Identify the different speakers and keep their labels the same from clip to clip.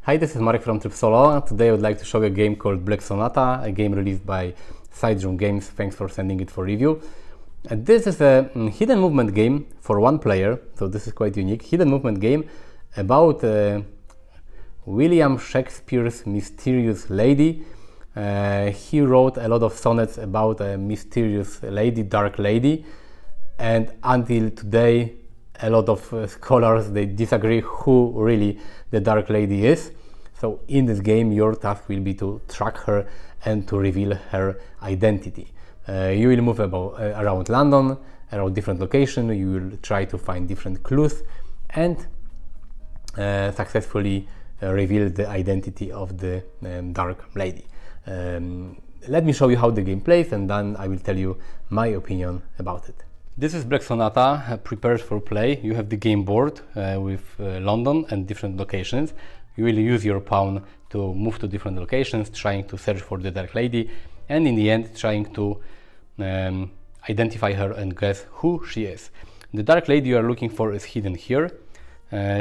Speaker 1: Hi, this is Marek from Tryb Solo. Today I would like to show you a game called Black Sonata, a game released by Sidedrum Games. Thanks for sending it for review. This is a hidden movement game for one player, so this is quite unique. Hidden movement game about William Shakespeare's mysterious lady. He wrote a lot of sonnets about a mysterious lady, dark lady, and until today a lot of scholars, they disagree who really the dark lady is. So in this game your task will be to track her and to reveal her identity. You will move around London, around different locations. You will try to find different clues and successfully reveal the identity of the dark lady. Let me show you how the game plays, and then I will tell you my opinion about it. This is Black Sonata, prepared for play. You have the game board with London and different locations. You will use your pawn to move to different locations, trying to search for the dark lady, and in the end trying to identify her and guess who she is. The dark lady you are looking for is hidden here.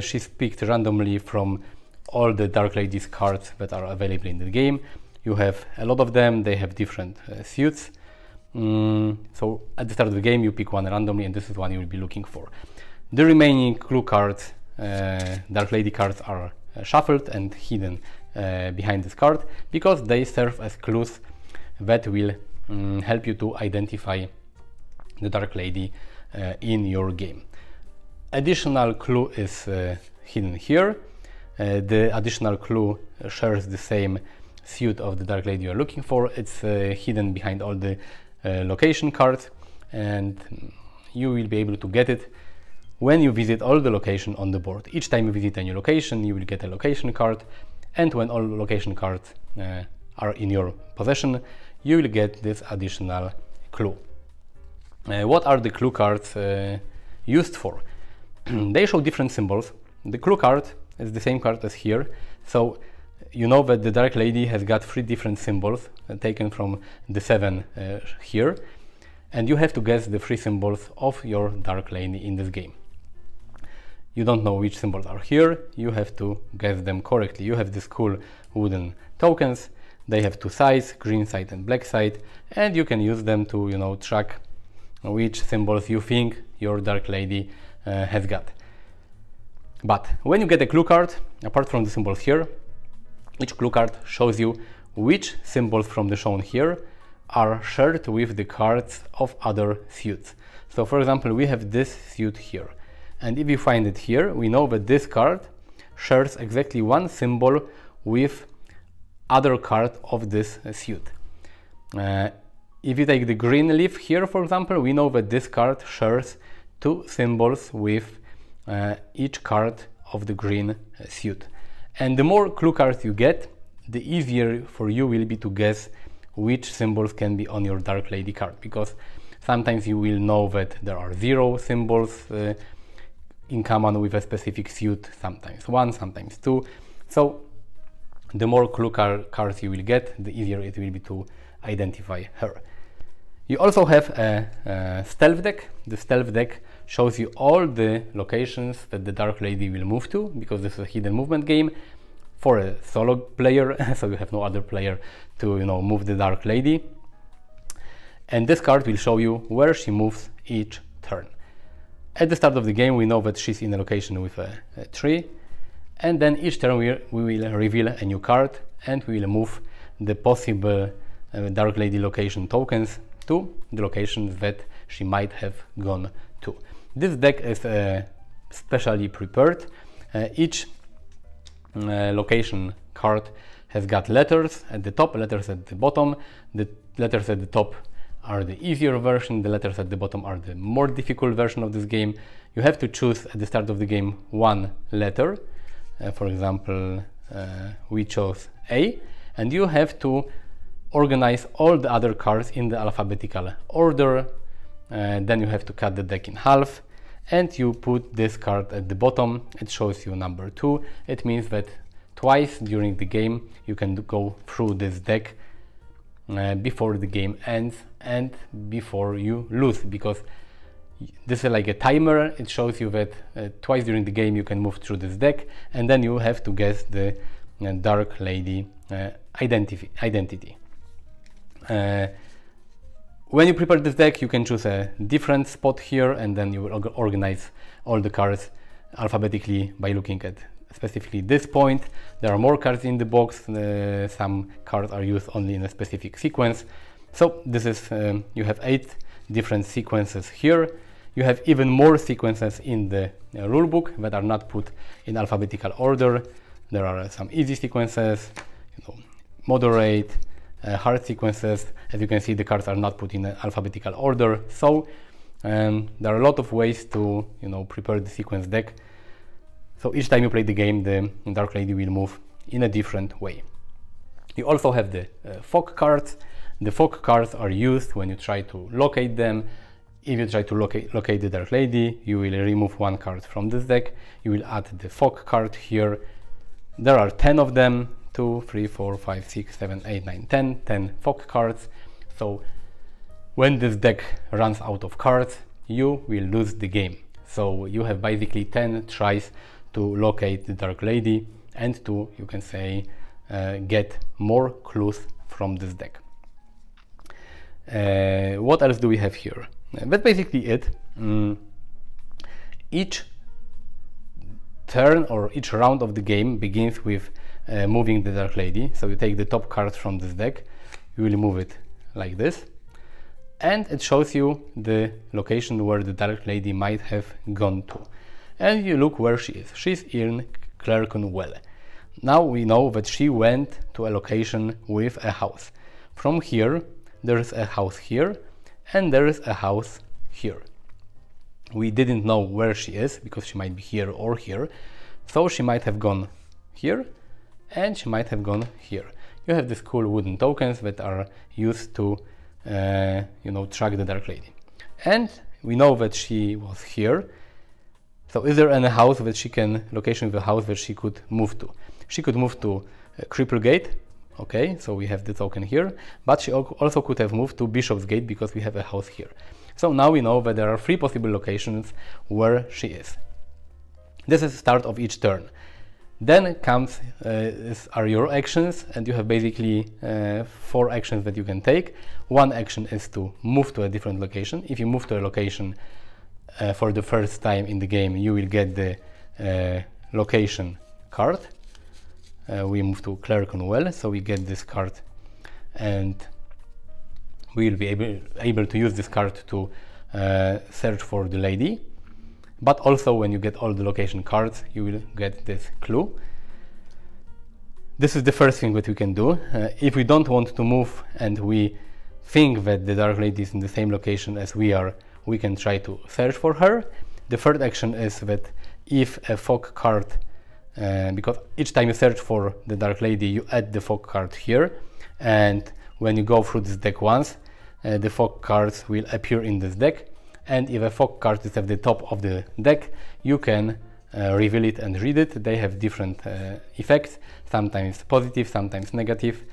Speaker 1: She's picked randomly from all the dark ladies cards that are available in the game. You have a lot of them, they have different suits. So at the start of the game you pick one randomly, and this is one you will be looking for. The remaining clue cards, dark lady cards, are shuffled and hidden behind this card because they serve as clues that will help you to identify the dark lady in your game. Additional clue is hidden here. The additional clue shares the same suit of the dark lady you are looking for. It's hidden behind all the location cards, and you will be able to get it when you visit all the locations on the board. Each time you visit a new location, you will get a location card, and when all location cards are in your possession, you will get this additional clue. What are the clue cards used for? They show different symbols. The clue card is the same card as here, so you know that the dark lady has got 3 different symbols taken from the 7 here, and you have to guess the 3 symbols of your dark lady in this game. You don't know which symbols are here, you have to guess them correctly. You have these cool wooden tokens. They have 2 sides, green side and black side, and you can use them to, you know, track which symbols you think your dark lady has got. But when you get a clue card, apart from the symbols here, each clue card shows you which symbols from the shown here are shared with the cards of other suits. So for example, we have this suit here, and if you find it here, we know that this card shares exactly 1 symbol with other card of this suit. If you take the green leaf here, for example, we know that this card shares 2 symbols with each card of the green suit. And the more clue cards you get, the easier for you will be to guess which symbols can be on your dark lady card, because sometimes you will know that there are 0 symbols in common with a specific suit, sometimes 1, sometimes 2. So the more clue cards you will get, the easier it will be to identify her. You also have a stealth deck. The stealth deck shows you all the locations that the dark lady will move to, because this is a hidden movement game for a solo player, so you have no other player to, you know, move the dark lady. And this card will show you where she moves each turn. At the start of the game we know that she's in a location with a tree, and then each turn we will reveal a new card, and we will move the possible dark lady location tokens to the locations that she might have gone to. This deck is specially prepared. Each location card has got letters at the top, letters at the bottom. The letters at the top are the easier version, the letters at the bottom are the more difficult version of this game. You have to choose at the start of the game 1 letter. For example, we chose A, and you have to organize all the other cards in the alphabetical order. Then you have to cut the deck in half, and you put this card at the bottom. It shows you number 2. It means that twice during the game you can go through this deck before the game ends and before you lose, because this is like a timer. It shows you that twice during the game you can move through this deck, and then you have to guess the Dark Lady identity. When you prepare this deck, you can choose a different spot here, and then you will organize all the cards alphabetically by looking at specifically this point. There are more cards in the box. Some cards are used only in a specific sequence. So this is, you have 8 different sequences here. You have even more sequences in the rulebook that are not put in alphabetical order. There are some easy sequences, moderate, hard sequences. As you can see, the cards are not put in alphabetical order. So there are a lot of ways to prepare the sequence deck. So each time you play the game, the Dark Lady will move in a different way. You also have the fog cards. The fog cards are used when you try to locate them. If you try to locate the Dark Lady, you will remove 1 card from this deck. You will add the fog card here. There are 10 of them. 2, 3, 4, 5, 6, 7, 8, 9, 10 fog cards. So when this deck runs out of cards, you will lose the game. So you have basically 10 tries to locate the Dark Lady and to, you can say, get more clues from this deck. What else do we have here? That's basically it. Each turn or each round of the game begins with moving the Dark Lady. So you take the top card from this deck, you will move it like this, and it shows you the location where the Dark Lady might have gone to. And you look where she is. She's in Clerkenwell. Now we know that she went to a location with a house. From here, there's a house here, and there is a house here. We didn't know where she is because she might be here or here. So she might have gone here, and she might have gone here. You have these cool wooden tokens that are used to track the Dark Lady. And we know that she was here. So is there any house that she can, location of the house that she could move to? She could move to Cripplegate. Okay, so we have the token here, but she also could have moved to Bishopsgate because we have a house here. So now we know that there are 3 possible locations where she is. This is the start of each turn. Then comes are your actions, and you have basically 4 actions that you can take. One action is to move to a different location. If you move to a location for the first time in the game, you will get the location card. We move to Clerkenwell, so we get this card, and we will be able to use this card to search for the lady. But also when you get all the location cards, you will get this clue. This is the first thing that we can do. If we don't want to move and we think that the Dark Lady is in the same location as we are, we can try to search for her. The third action is that if a fog card, because each time you search for the Dark Lady, you add the fog card here, and when you go through this deck once, the fog cards will appear in this deck. And if a fog card is at the top of the deck, you can reveal it and read it. They have different effects, sometimes positive, sometimes negative.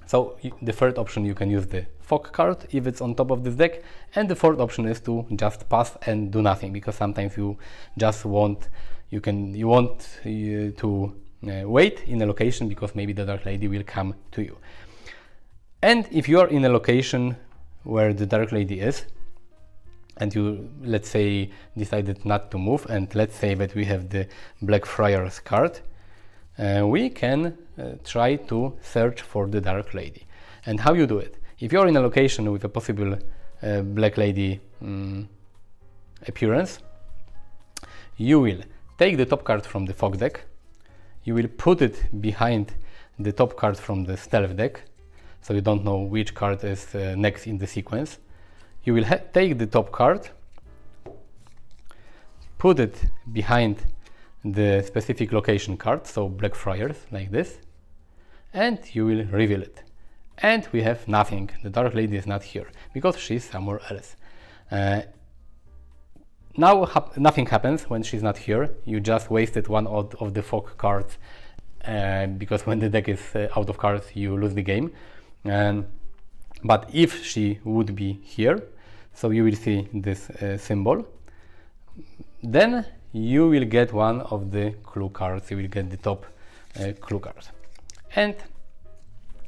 Speaker 1: So the third option, you can use the fog card if it's on top of this deck, and the fourth option is to just pass and do nothing, because sometimes you just want to wait in a location because maybe the Dark Lady will come to you. And if you are in a location where the Dark Lady is, and you, let's say, decided not to move, and let's say that we have the Blackfriars card, we can try to search for the Dark Lady. And how you do it? If you're in a location with a possible Black Lady appearance, you will take the top card from the fog deck, you will put it behind the top card from the stealth deck, so you don't know which card is next in the sequence. You will take the top card, put it behind the specific location card, so Blackfriars, like this, and you will reveal it. And we have nothing. The Dark Lady is not here because she's somewhere else. Now nothing happens when she's not here. You just wasted one of the fog cards, because when the deck is out of cards, you lose the game. But if she would be here, so you will see this symbol, then you will get one of the clue cards. You will get the top clue cards. And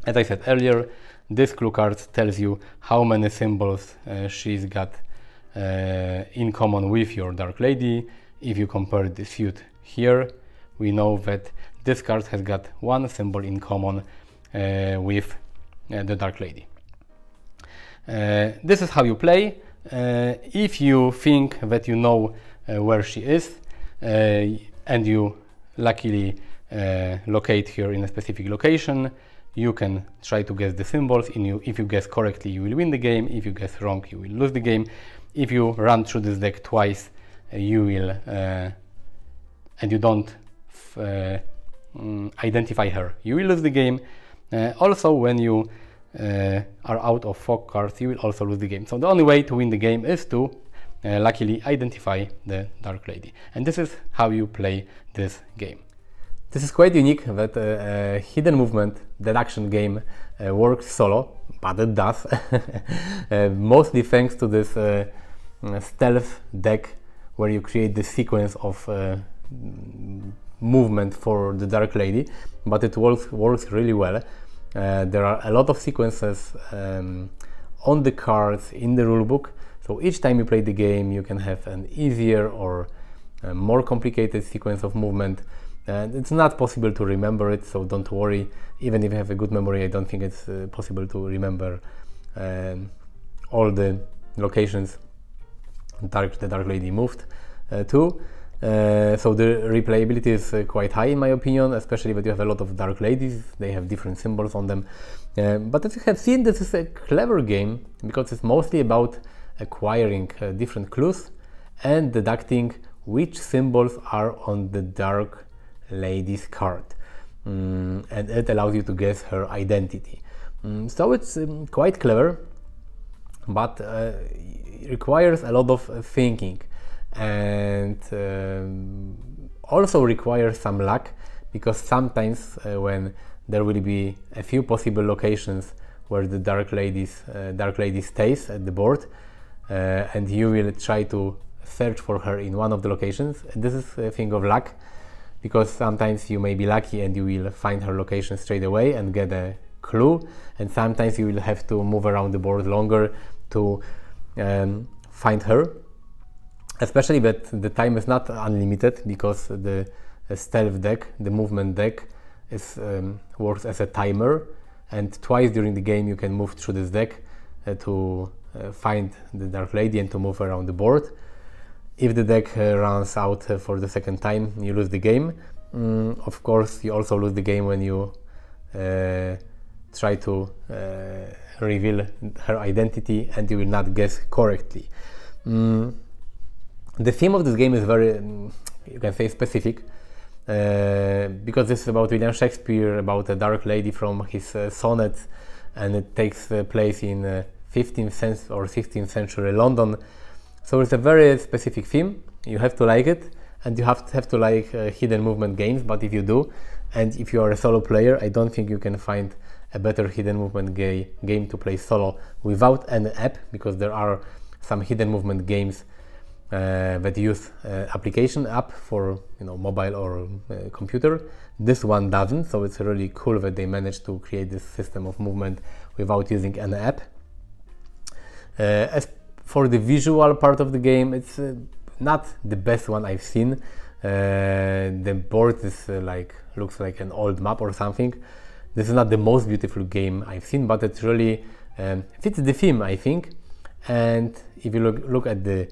Speaker 1: as I said earlier, this clue card tells you how many symbols she's got in common with your Dark Lady. If you compare the suit here, we know that this card has got one symbol in common with the Dark Lady. This is how you play. If you think that you know where she is and you luckily locate her in a specific location, you can try to guess the symbols. If you guess correctly, you will win the game. If you guess wrong, you will lose the game. If you run through this deck twice, you will and you don't identify her, you will lose the game. Also, when you are out of fog cards, you will also lose the game. So the only way to win the game is to luckily identify the Dark Lady. And this is how you play this game. This is quite unique that a hidden movement deduction game works solo, but it does. Mostly thanks to this stealth deck where you create the sequence of movement for the Dark Lady, but it works really well. There are a lot of sequences on the cards in the rulebook, so each time you play the game you can have an easier or a more complicated sequence of movement. It's not possible to remember it, so don't worry. Even if you have a good memory, I don't think it's possible to remember all the locations the Dark Lady moved to. So the replayability is quite high in my opinion, especially that you have a lot of Dark Ladies. They have different symbols on them. But as you have seen, this is a clever game because it's mostly about acquiring different clues and deducting which symbols are on the Dark Lady's card. And it allows you to guess her identity. So it's quite clever, but it requires a lot of thinking. And also requires some luck, because sometimes when there will be a few possible locations where the Dark Lady stays at the board, and you will try to search for her in one of the locations. This is a thing of luck, because sometimes you may be lucky and you will find her location straight away and get a clue, and sometimes you will have to move around the board longer to find her. Especially that the time is not unlimited, because the stealth deck, the movement deck, works as a timer, and twice during the game you can move through this deck to find the Dark Lady and to move around the board. If the deck runs out for the second time, you lose the game. Of course, you also lose the game when you try to reveal her identity and you will not guess correctly. The theme of this game is very, you can say, specific, because this is about William Shakespeare, about a Dark Lady from his sonnets, and it takes place in 15th or 16th century London. So it's a very specific theme. You have to like it, and you have to like hidden movement games. But if you do, and if you are a solo player, I don't think you can find a better hidden movement game to play solo without an app, because there are some hidden movement games that use application app for mobile or computer. This one doesn't, so it's really cool that they managed to create this system of movement without using an app. As for the visual part of the game, it's not the best one I've seen. The board is looks like an old map or something. This is not the most beautiful game I've seen, but it really fits the theme, I think. And if you look at the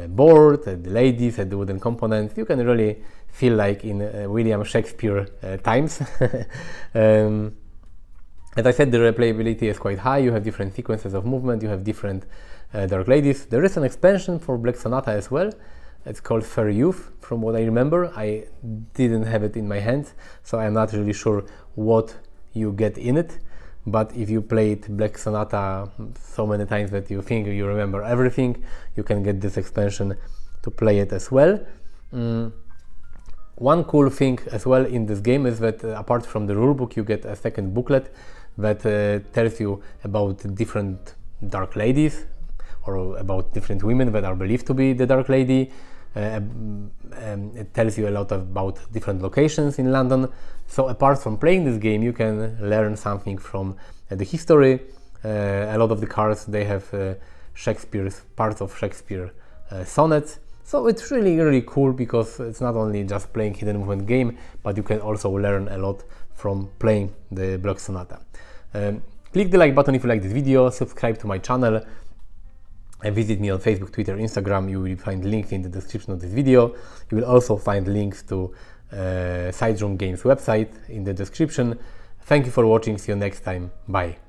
Speaker 1: board, at the ladies, at the wooden components, you can really feel like in William Shakespeare times. As I said, the replayability is quite high. You have different sequences of movement, you have different Dark Ladies. There is an expansion for Black Sonata as well. It's called Fair Youth, from what I remember. I didn't have it in my hands, so I'm not really sure what you get in it. But if you played Black Sonata so many times that you think you remember everything, you can get this expansion to play it as well. One cool thing as well in this game is that apart from the rulebook, you get a second booklet that tells you about different Dark Ladies, or about different women that are believed to be the Dark Lady. it tells you a lot about different locations in London. So apart from playing this game, you can learn something from the history. A lot of the cards, they have parts of Shakespeare sonnets. So it's really cool, because it's not only just playing hidden movement game, but you can also learn a lot from playing the block sonata. Click the like button if you like this video, subscribe to my channel, and visit me on Facebook, Twitter, Instagram. You will find links in the description of this video. You will also find links to Side Room Games website in the description. Thank you for watching. See you next time. Bye.